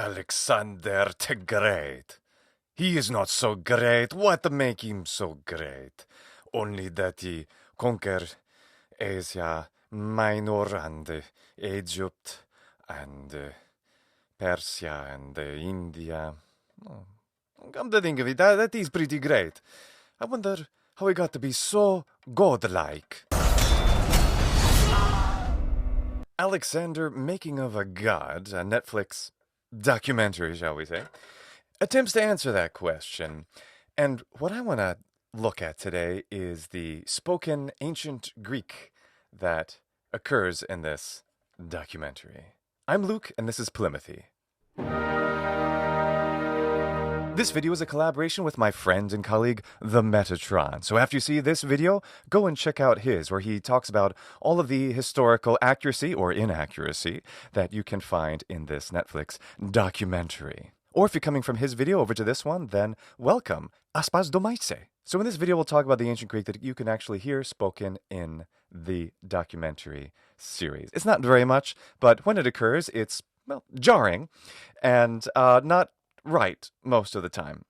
Alexander the Great. He is not so great. What make him so great? Only that he conquered Asia Minor and Egypt and Persia and India. Oh, come to think of it, that is pretty great. I wonder how he got to be so godlike. Alexander Making of a God, a Netflix documentary, shall we say, attempts to answer that question. And what I want to look at today is the spoken ancient Greek that occurs in this documentary. I'm Luke, and this is polýMATHY. This video is a collaboration with my friend and colleague, the Metatron. So after you see this video, go and check out his, where he talks about all of the historical accuracy or inaccuracy that you can find in this Netflix documentary. Or if you're coming from his video over to this one, then welcome. Aspas domaitse. So in this video, we'll talk about the ancient Greek that you can actually hear spoken in the documentary series. It's not very much, but when it occurs, it's, well, jarring and not right most of the time.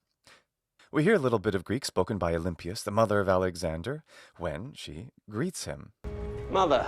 We hear a little bit of Greek spoken by Olympias, the mother of Alexander, when she greets him. Mother.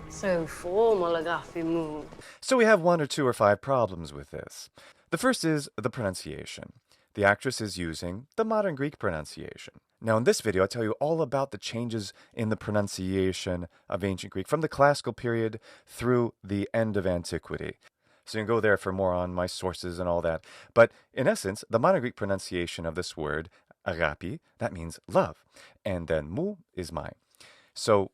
So formal, agapi mu. So we have 1 or 2 or 5 problems with this. The first is the pronunciation. The actress is using the modern Greek pronunciation. Now in this video, I'll tell you all about the changes in the pronunciation of ancient Greek from the classical period through the end of antiquity. So you can go there for more on my sources and all that. But in essence, the modern Greek pronunciation of this word, agapi, that means love. And then mu is my. So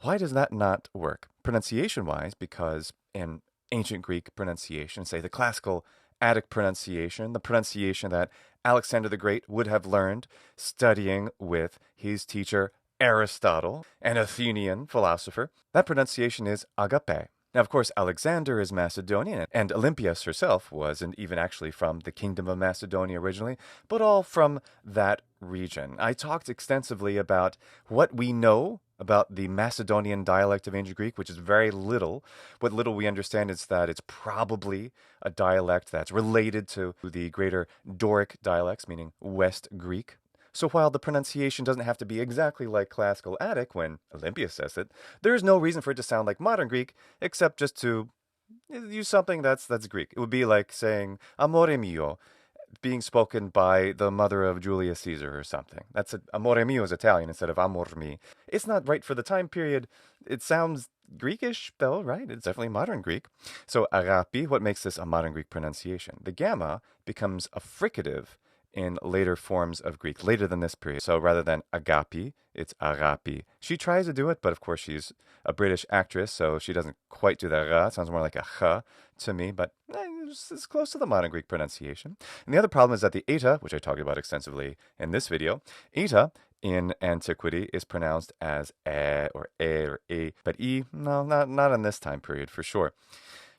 why does that not work? Pronunciation-wise, because in ancient Greek pronunciation, say the classical Attic pronunciation, the pronunciation that Alexander the Great would have learned studying with his teacher Aristotle, an Athenian philosopher, that pronunciation is agape. Now, of course, Alexander is Macedonian, and Olympias herself wasn't even actually from the Kingdom of Macedonia originally, but all from that region. I talked extensively about what we know about the Macedonian dialect of ancient Greek, which is very little. What little we understand is that it's probably a dialect that's related to the greater Doric dialects, meaning West Greek. So while the pronunciation doesn't have to be exactly like classical Attic when Olympias says it, there is no reason for it to sound like modern Greek, except just to use something that's Greek. It would be like saying amore mio, being spoken by the mother of Julius Caesar or something. Amore mio is Italian instead of amor mi. It's not right for the time period. It sounds Greekish, though, right? It's definitely modern Greek. So agapi, what makes this a modern Greek pronunciation? The gamma becomes a fricative in later forms of Greek, later than this period. So rather than agapi, it's agapi. She tries to do it, but of course she's a British actress, so she doesn't quite do the ra. It sounds more like a ch to me, but it's close to the modern Greek pronunciation. And the other problem is that the eta, which I talked about extensively in this video, eta in antiquity is pronounced as or e, but e, no, not in this time period for sure.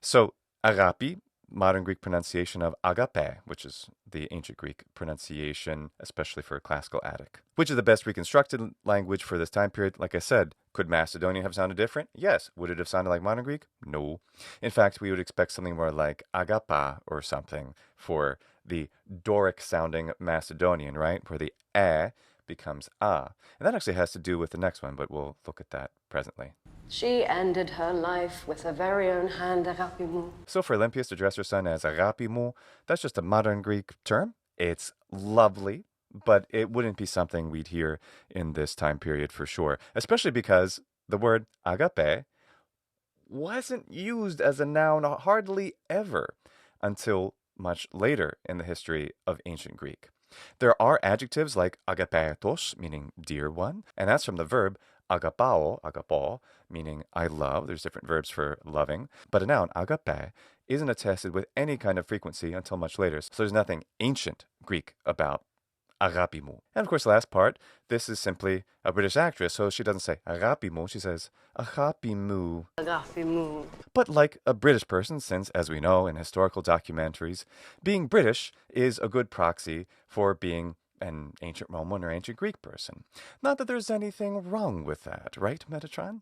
So agapi, modern Greek pronunciation of agape, which is the ancient Greek pronunciation, especially for classical Attic. Which is the best reconstructed language for this time period? Like I said, could Macedonian have sounded different? Yes. Would it have sounded like modern Greek? No. In fact, we would expect something more like agapa or something for the Doric-sounding Macedonian, right? Where the becomes a. And that actually has to do with the next one, but we'll look at that presently. She ended her life with her very own hand, agapi mu. So for Olympias to address her son as agapi mu, that's just a modern Greek term. It's lovely, but it wouldn't be something we'd hear in this time period for sure, especially because the word agape wasn't used as a noun hardly ever until much later in the history of ancient Greek. There are adjectives like agapetos, meaning dear one, and that's from the verb agapao, meaning I love. There's different verbs for loving, but a noun, agape, isn't attested with any kind of frequency until much later. So there's nothing ancient Greek about agapimu. And of course, the last part, this is simply a British actress, so she doesn't say agapimu, she says agapimu. Agapi mu. But like a British person, since, as we know in historical documentaries, being British is a good proxy for being an ancient Roman or ancient Greek person. Not that there's anything wrong with that, right, Metatron?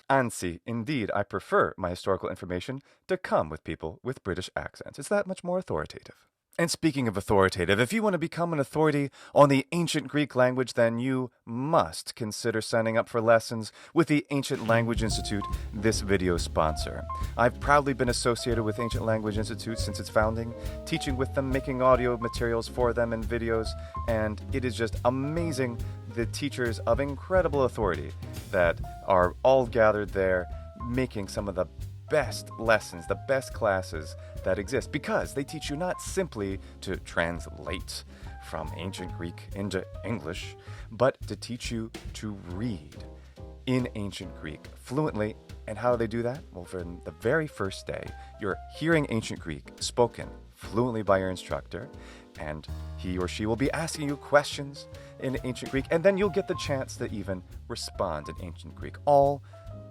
Anzi, indeed, I prefer my historical information to come with people with British accents. It's that much more authoritative. And speaking of authoritative, if you want to become an authority on the ancient Greek language, then you must consider signing up for lessons with the Ancient Language Institute, this video's sponsor. I've proudly been associated with Ancient Language Institute since its founding, teaching with them, making audio materials for them and videos, and it is just amazing the teachers of incredible authority that are all gathered there making some of the best lessons, the best classes that exist, because they teach you not simply to translate from ancient Greek into English, but to teach you to read in ancient Greek fluently. And how do they do that? Well, from the very first day, you're hearing ancient Greek spoken fluently by your instructor, and he or she will be asking you questions in ancient Greek, and then you'll get the chance to even respond in ancient Greek, all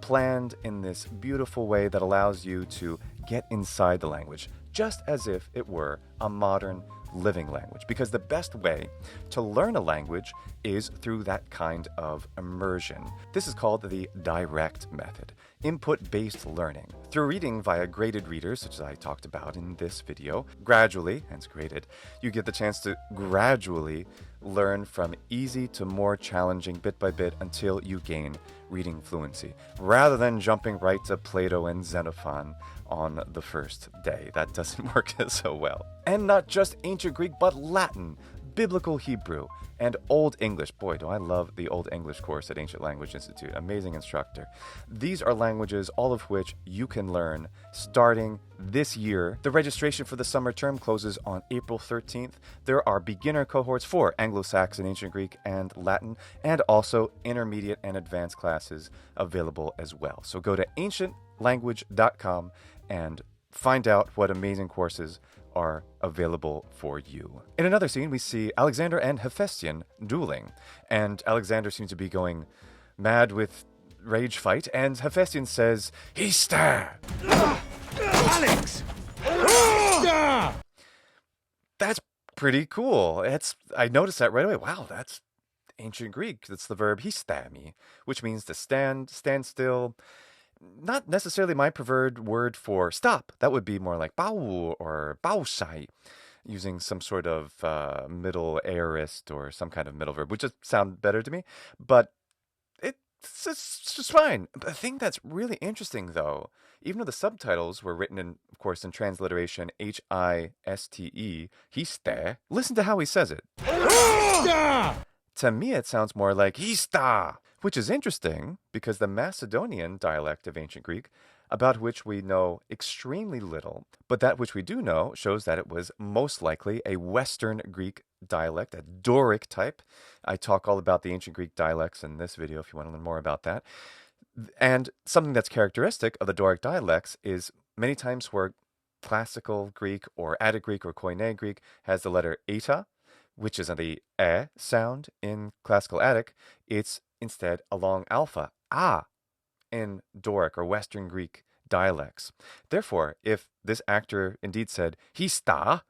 planned in this beautiful way that allows you to get inside the language, just as if it were a modern living language. Because the best way to learn a language is through that kind of immersion. This is called the direct method, input-based learning. Through reading via graded readers, such as I talked about in this video, gradually, hence graded, you get the chance to gradually learn from easy to more challenging bit by bit until you gain reading fluency, rather than jumping right to Plato and Xenophon on the first day. That doesn't work so well. And not just ancient Greek, but Latin, Biblical Hebrew, and Old English. Boy, do I love the Old English course at Ancient Language Institute. Amazing instructor. These are languages, all of which you can learn starting this year. The registration for the summer term closes on April 13th. There are beginner cohorts for Anglo-Saxon, Ancient Greek, and Latin, and also intermediate and advanced classes available as well. So go to ancientlanguage.com and find out what amazing courses are available for you. In another scene, we see Alexander and Hephaestion dueling, and Alexander seems to be going mad with rage fight, and Hephaestion says, "Hista!" Alex! Hista! That's pretty cool. I noticed that right away. Wow, that's ancient Greek. That's the verb histami, which means to stand still. Not necessarily my preferred word for stop. That would be more like bau or bausai, using some sort of middle aorist or some kind of middle verb, which just sound better to me. But it's just fine. The thing that's really interesting, though, even though the subtitles were written in, of course, in transliteration Histe, histe, listen to how he says it. To me, it sounds more like hista, which is interesting because the Macedonian dialect of ancient Greek, about which we know extremely little, but that which we do know shows that it was most likely a Western Greek dialect, a Doric type. I talk all about the ancient Greek dialects in this video if you want to learn more about that. And something that's characteristic of the Doric dialects is many times where classical Greek or Attic Greek or Koine Greek has the letter eta, which is the e sound in classical Attic, it's instead a long alpha, a, in Doric or Western Greek dialects. Therefore, if this actor indeed said hista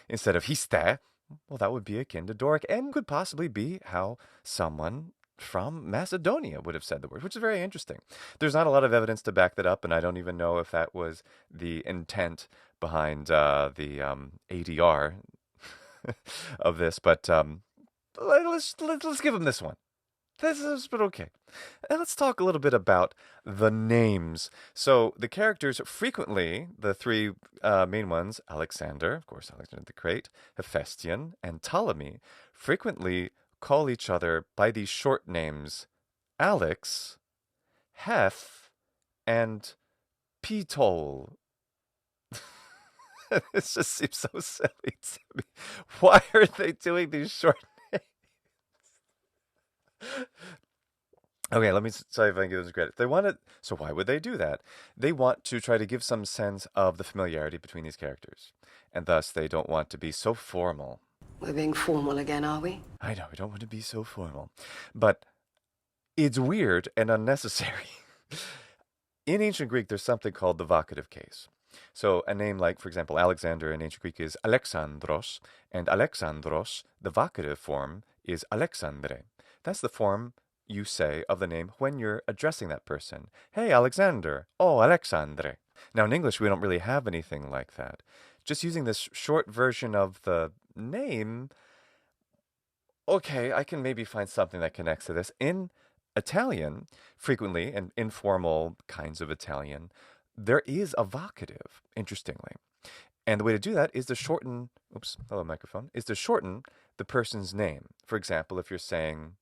instead of histe, well, that would be akin to Doric and could possibly be how someone from Macedonia would have said the word, which is very interesting. There's not a lot of evidence to back that up, and I don't even know if that was the intent behind the ADR of this, but let's give him this one. This is but okay. And let's talk a little bit about the names. So the characters frequently, the three main ones, Alexander, of course, Alexander the Great, Hephaestion, and Ptolemy, frequently call each other by these short names, Alex, Heth, and Ptol. This just seems so silly to me. Why are they doing these short names? Okay, let me see if I can give them credit. So why would they do that? They want to try to give some sense of the familiarity between these characters, and thus they don't want to be so formal. We're being formal again, are we? I know, we don't want to be so formal, but it's weird and unnecessary. In ancient Greek, there's something called the vocative case. So a name like, for example, Alexander in ancient Greek is Alexandros, and Alexandros, the vocative form, is Alexandre. That's the form you say of the name when you're addressing that person. Hey, Alexander. Oh, Alexandre. Now, in English, we don't really have anything like that. Just using this short version of the name, okay, I can maybe find something that connects to this. In Italian, frequently, and informal kinds of Italian, there is a vocative, interestingly. And the way to do that is to shorten, oops, hello microphone, is to shorten the person's name. For example, if you're saying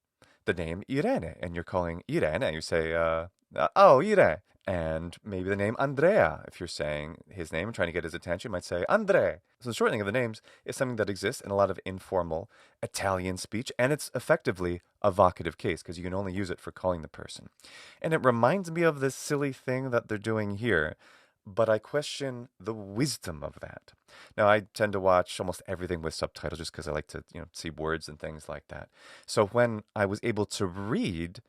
the name Irene and you're calling Irene, you say, oh, Irene. And maybe the name Andrea, if you're saying his name and trying to get his attention, you might say Andre. So the shortening of the names is something that exists in a lot of informal Italian speech, and it's effectively a vocative case because you can only use it for calling the person. And it reminds me of this silly thing that they're doing here, but I question the wisdom of that. Now, I tend to watch almost everything with subtitles just because I like to, see words and things like that. So when I was able to read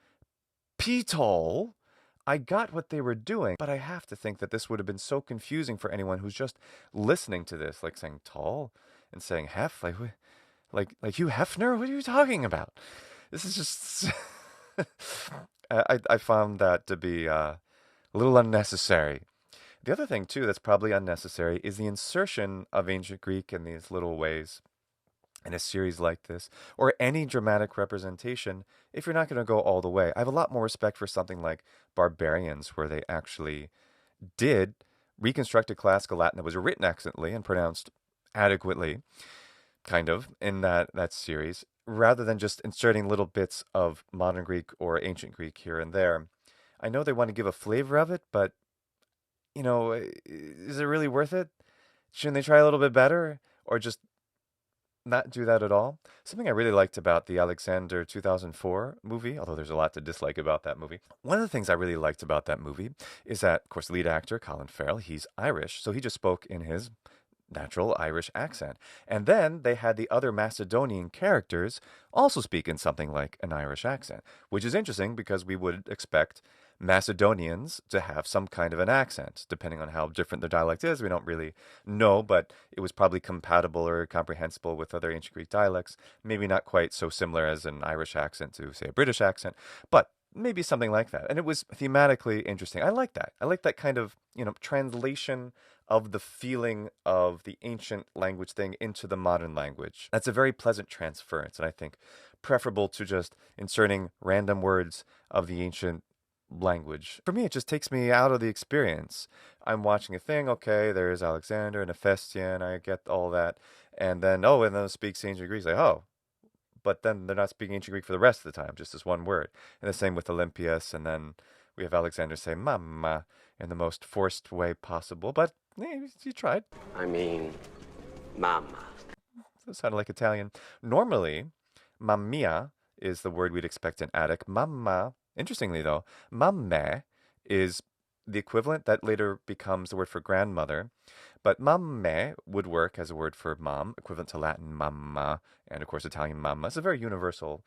Pitol, I got what they were doing, but I have to think that this would have been so confusing for anyone who's just listening to this, like saying tall and saying hef, like Hugh Hefner. What are you talking about? This is just I found that to be a little unnecessary. The other thing too that's probably unnecessary is the insertion of ancient Greek in these little ways in a series like this, or any dramatic representation, if you're not going to go all the way. I have a lot more respect for something like Barbarians, where they actually did reconstructed classical Latin that was written excellently and pronounced adequately, kind of, in that series, rather than just inserting little bits of modern Greek or ancient Greek here and there. I know they want to give a flavor of it, but, is it really worth it? Shouldn't they try a little bit better? Or just not do that at all? Something I really liked about the Alexander 2004 movie, although there's a lot to dislike about that movie. One of the things I really liked about that movie is that, of course, the lead actor, Colin Farrell, he's Irish, so he just spoke in his natural Irish accent. And then they had the other Macedonian characters also speak in something like an Irish accent, which is interesting because we would expect Macedonians to have some kind of an accent, depending on how different their dialect is. We don't really know, but it was probably compatible or comprehensible with other ancient Greek dialects. Maybe not quite so similar as an Irish accent to, say, a British accent, but maybe something like that. And it was thematically interesting. I like that. I like that kind of, translation of the feeling of the ancient language thing into the modern language. That's a very pleasant transference, and I think preferable to just inserting random words of the ancient language. For me, it just takes me out of the experience. I'm watching a thing, okay, there's Alexander and Hephaestion, I get all that, and then it speaks ancient Greek, like, oh, but then they're not speaking ancient Greek for the rest of the time, just this one word. And the same with Olympias, and then we have Alexander say mamma in the most forced way possible, but he tried. I mean, mamma. That sounded like Italian. Normally, mammia is the word we'd expect in Attic. Mamma, interestingly though, mamme is the equivalent that later becomes the word for grandmother. But mamme would work as a word for mom, equivalent to Latin mamma, and of course Italian mamma. It's a very universal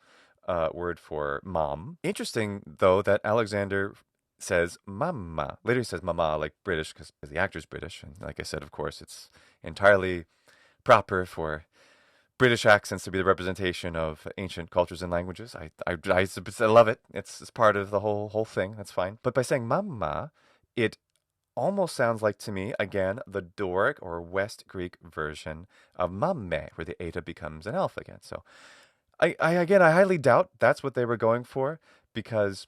word for mom. Interesting, though, that Alexander says mamma. Later he says mama, like British, because the actor's British. And like I said, of course, it's entirely proper for British accents to be the representation of ancient cultures and languages. I love it. It's part of the whole thing. That's fine. But by saying mamma, it almost sounds like, to me, again, the Doric or West Greek version of mamme, where the eta becomes an alpha again. So I highly doubt that's what they were going for, because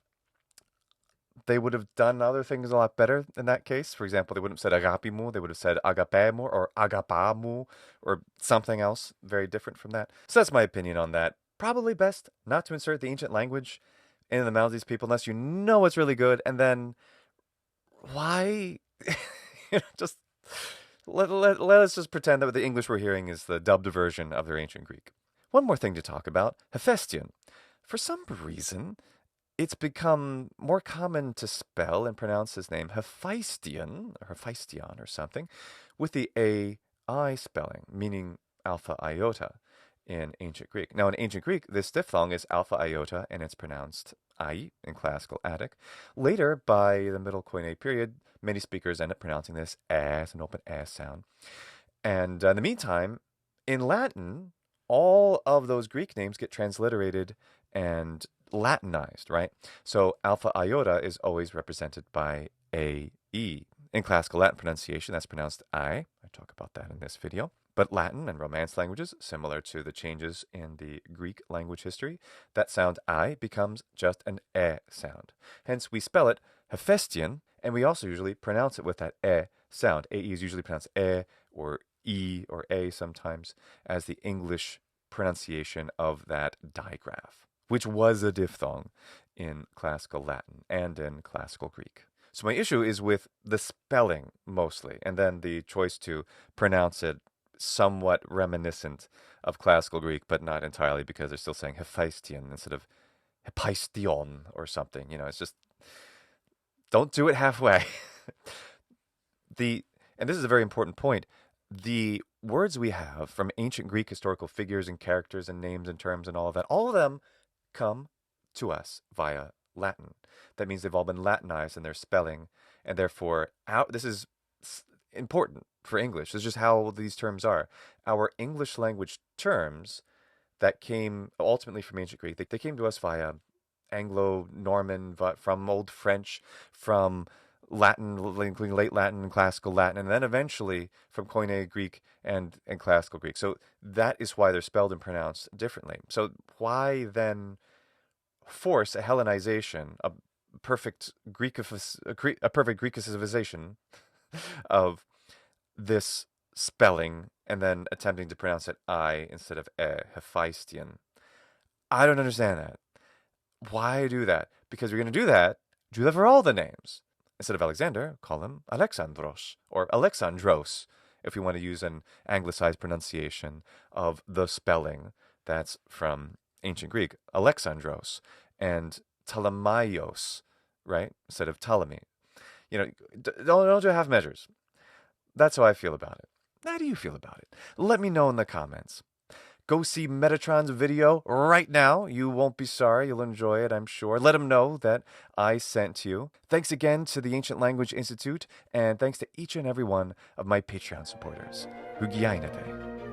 they would have done other things a lot better in that case. For example, they wouldn't have said agapimu, they would have said agapemu or agapamu or something else very different from that. So that's my opinion on that. Probably best not to insert the ancient language into the mouths of these people unless you know it's really good, and then why? Just let us just pretend that the English we're hearing is the dubbed version of their ancient Greek. One more thing to talk about, Hephaestion. For some reason, it's become more common to spell and pronounce his name Hephaestion or something, with the AI spelling, meaning alpha iota. in ancient Greek. Now, in ancient Greek, this diphthong is alpha iota, and it's pronounced ai in classical Attic. Later, by the Middle Koine period, many speakers end up pronouncing this as an open S sound. And in the meantime, in Latin, all of those Greek names get transliterated and Latinized, right? So alpha iota is always represented by AE. In classical Latin pronunciation, that's pronounced I. I talk about that in this video. But Latin and Romance languages, similar to the changes in the Greek language history, that sound I becomes just an E sound. Hence, we spell it Hephaestion, and we also usually pronounce it with that E sound. AE is usually pronounced E or E or A sometimes as the English pronunciation of that digraph, which was a diphthong in classical Latin and in classical Greek. So my issue is with the spelling mostly, and then the choice to pronounce it somewhat reminiscent of classical Greek, but not entirely, because they're still saying Hephaestion instead of Hephaestion or something. You know, it's just, don't do it halfway. And this is a very important point, the words we have from ancient Greek historical figures and characters and names and terms and all of them come to us via Latin. That means they've all been Latinized in their spelling, and therefore, this is important for English. This is just how these terms are. Our English language terms that came ultimately from ancient Greek, they came to us via Anglo-Norman, from Old French, from Latin, including late Latin and classical Latin, and then eventually from Koine Greek and classical Greek. So that is why they're spelled and pronounced differently. So why then force a Hellenization, a perfect Greekicization of this spelling, and then attempting to pronounce it I instead of Hephaestion? I don't understand that. Why do that? Because we're going to do that for all the names. Instead of Alexander, call him Alexandros or Alexandros, if we want to use an anglicized pronunciation of the spelling that's from ancient Greek, Alexandros, and Ptolemaios, right, instead of Ptolemy. You know, don't do half measures. That's how I feel about it. How do you feel about it? Let me know in the comments. Go see Metatron's video right now. You won't be sorry. You'll enjoy it, I'm sure. Let him know that I sent you. Thanks again to the Ancient Language Institute, and thanks to each and every one of my Patreon supporters. Hugiainade.